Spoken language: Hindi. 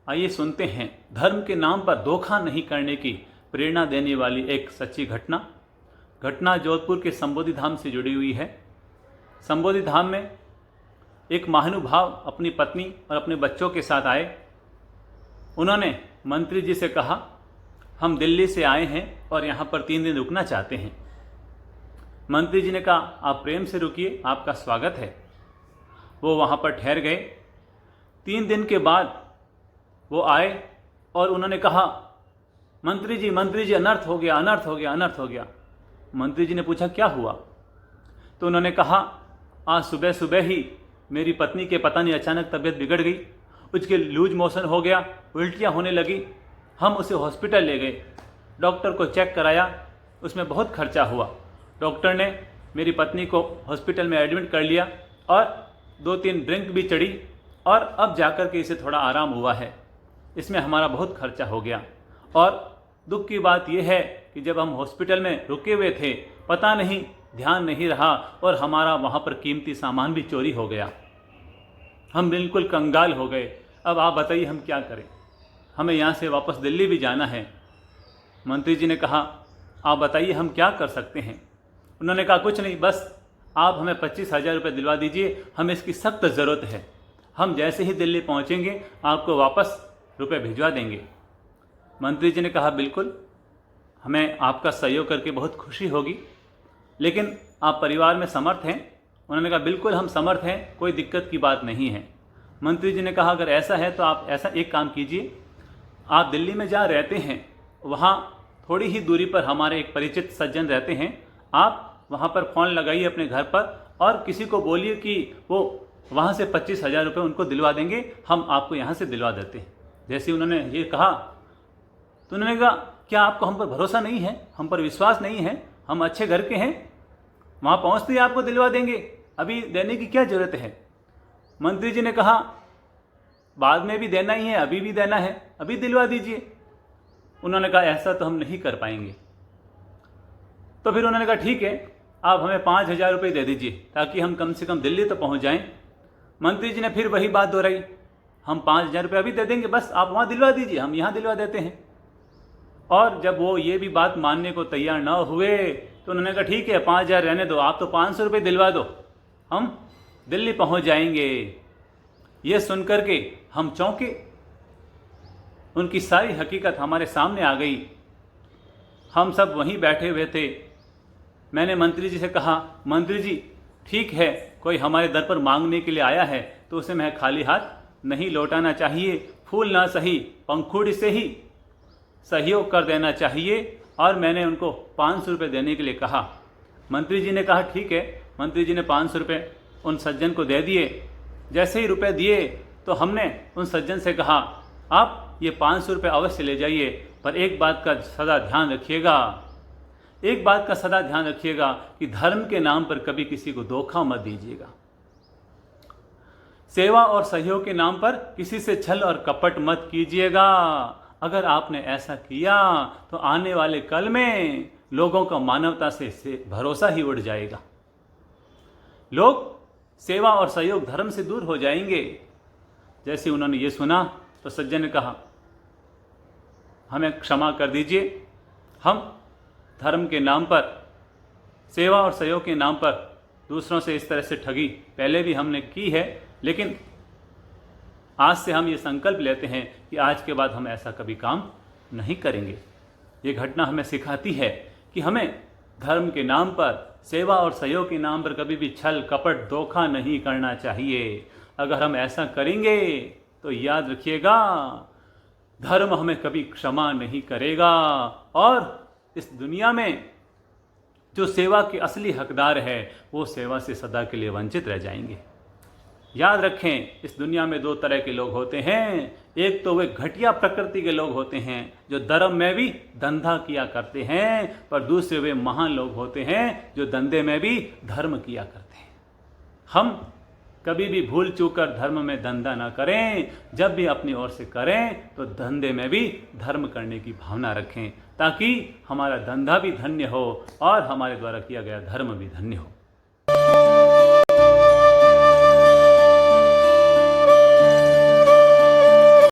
आइए सुनते हैं धर्म के नाम पर धोखा नहीं करने की प्रेरणा देने वाली एक सच्ची घटना जोधपुर के संबोधि धाम से जुड़ी हुई है। संबोधि धाम में एक महानुभाव अपनी पत्नी और अपने बच्चों के साथ आए। उन्होंने मंत्री जी से कहा, हम दिल्ली से आए हैं और यहाँ पर 3 दिन रुकना चाहते हैं। मंत्री जी ने कहा, आप प्रेम से रुकिए, आपका स्वागत है। वो वहाँ पर ठहर गए। 3 दिन के बाद वो आए और उन्होंने कहा, मंत्री जी अनर्थ हो गया। मंत्री जी ने पूछा, क्या हुआ? तो उन्होंने कहा, आज सुबह सुबह ही मेरी पत्नी के पता नहीं अचानक तबीयत बिगड़ गई, उसके लूज मोशन हो गया, उल्टियाँ होने लगी। हम उसे हॉस्पिटल ले गए, डॉक्टर को चेक कराया, उसमें बहुत खर्चा हुआ। डॉक्टर ने मेरी पत्नी को हॉस्पिटल में एडमिट कर लिया और 2-3 ड्रिंक भी चढ़ी और अब जाकर के इसे थोड़ा आराम हुआ है। इसमें हमारा बहुत खर्चा हो गया और दुख की बात यह है कि जब हम हॉस्पिटल में रुके हुए थे, पता नहीं, ध्यान नहीं रहा और हमारा वहाँ पर कीमती सामान भी चोरी हो गया। हम बिल्कुल कंगाल हो गए। अब आप बताइए हम क्या करें? हमें यहाँ से वापस दिल्ली भी जाना है। मंत्री जी ने कहा, आप बताइए हम क्या कर सकते हैं? उन्होंने कहा, कुछ नहीं, बस आप हमें 25,000 रुपये दिलवा दीजिए, हमें इसकी सख्त ज़रूरत है। हम जैसे ही दिल्ली पहुँचेंगे आपको वापस रुपये भिजवा देंगे। मंत्री जी ने कहा, बिल्कुल, हमें आपका सहयोग करके बहुत खुशी होगी, लेकिन आप परिवार में समर्थ हैं? उन्होंने कहा, बिल्कुल हम समर्थ हैं, कोई दिक्कत की बात नहीं है। मंत्री जी ने कहा, अगर ऐसा है तो आप ऐसा एक काम कीजिए, आप दिल्ली में जहाँ रहते हैं वहाँ थोड़ी ही दूरी पर हमारे एक परिचित सज्जन रहते हैं, आप वहाँ पर फ़ोन लगाइए अपने घर पर और किसी को बोलिए कि वो वहाँ से 25,000 रुपये उनको दिलवा देंगे, हम आपको यहाँ से दिलवा देते हैं। जैसे उन्होंने ये कहा तो उन्होंने कहा, क्या आपको हम पर भरोसा नहीं है, हम पर विश्वास नहीं है? हम अच्छे घर के हैं, वहाँ पहुँचते ही आपको दिलवा देंगे, अभी देने की क्या ज़रूरत है? मंत्री जी ने कहा, बाद में भी देना ही है, अभी भी देना है, अभी दिलवा दीजिए। उन्होंने कहा, ऐसा तो हम नहीं कर पाएंगे। तो फिर उन्होंने कहा, ठीक है, आप हमें 5,000 रुपये दे दीजिए ताकि हम कम से कम दिल्ली तो पहुंच जाएं। मंत्री जी ने फिर वही बात दोहराई, हम 5,000 रुपये अभी दे देंगे, बस आप वहाँ दिलवा दीजिए, हम यहाँ दिलवा देते हैं। और जब वो ये भी बात मानने को तैयार ना हुए तो उन्होंने कहा, ठीक है, 5,000 रहने दो, आप तो 500 रुपये दिलवा दो, हम दिल्ली पहुँच जाएंगे। ये सुनकर के हम चौंके, उनकी सारी हकीकत हमारे सामने आ गई। हम सब वहीं बैठे हुए थे। मैंने मंत्री जी से कहा, मंत्री जी, ठीक है, कोई हमारे दर पर मांगने के लिए आया है तो उसे मैं खाली हाथ नहीं लौटाना चाहिए, फूल ना सही पंखुड़ी से ही सहयोग कर देना चाहिए। और मैंने उनको 500 रुपये देने के लिए कहा। मंत्री जी ने कहा, ठीक है। मंत्री जी ने 500 रुपये उन सज्जन को दे दिए। जैसे ही रुपए दिए तो हमने उन सज्जन से कहा, आप ये 500 रुपये अवश्य ले जाइए, पर एक बात का सदा ध्यान रखिएगा कि धर्म के नाम पर कभी किसी को धोखा मत दीजिएगा। सेवा और सहयोग के नाम पर किसी से छल और कपट मत कीजिएगा। अगर आपने ऐसा किया तो आने वाले कल में लोगों का मानवता से भरोसा ही उड़ जाएगा। लोग सेवा और सहयोग धर्म से दूर हो जाएंगे। जैसे उन्होंने ये सुना तो सज्जन ने कहा, हमें क्षमा कर दीजिए, हम धर्म के नाम पर, सेवा और सहयोग के नाम पर दूसरों से इस तरह से ठगी पहले भी हमने की है, लेकिन आज से हम ये संकल्प लेते हैं कि आज के बाद हम ऐसा कभी काम नहीं करेंगे। ये घटना हमें सिखाती है कि हमें धर्म के नाम पर, सेवा और सहयोग के नाम पर कभी भी छल कपट धोखा नहीं करना चाहिए। अगर हम ऐसा करेंगे तो याद रखिएगा, धर्म हमें कभी क्षमा नहीं करेगा और इस दुनिया में जो सेवा के असली हकदार है वो सेवा से सदा के लिए वंचित रह जाएंगे। याद रखें, इस दुनिया में 2 तरह के लोग होते हैं। एक तो वे घटिया प्रकृति के लोग होते हैं जो धर्म में भी धंधा किया करते हैं, पर दूसरे वे महान लोग होते हैं जो धंधे में भी धर्म किया करते हैं। हम कभी भी भूल चूक कर धर्म में धंधा ना करें। जब भी अपनी ओर से करें तो धंधे में भी धर्म करने की भावना रखें, ताकि हमारा धंधा भी धन्य हो और हमारे द्वारा किया गया धर्म भी धन्य हो।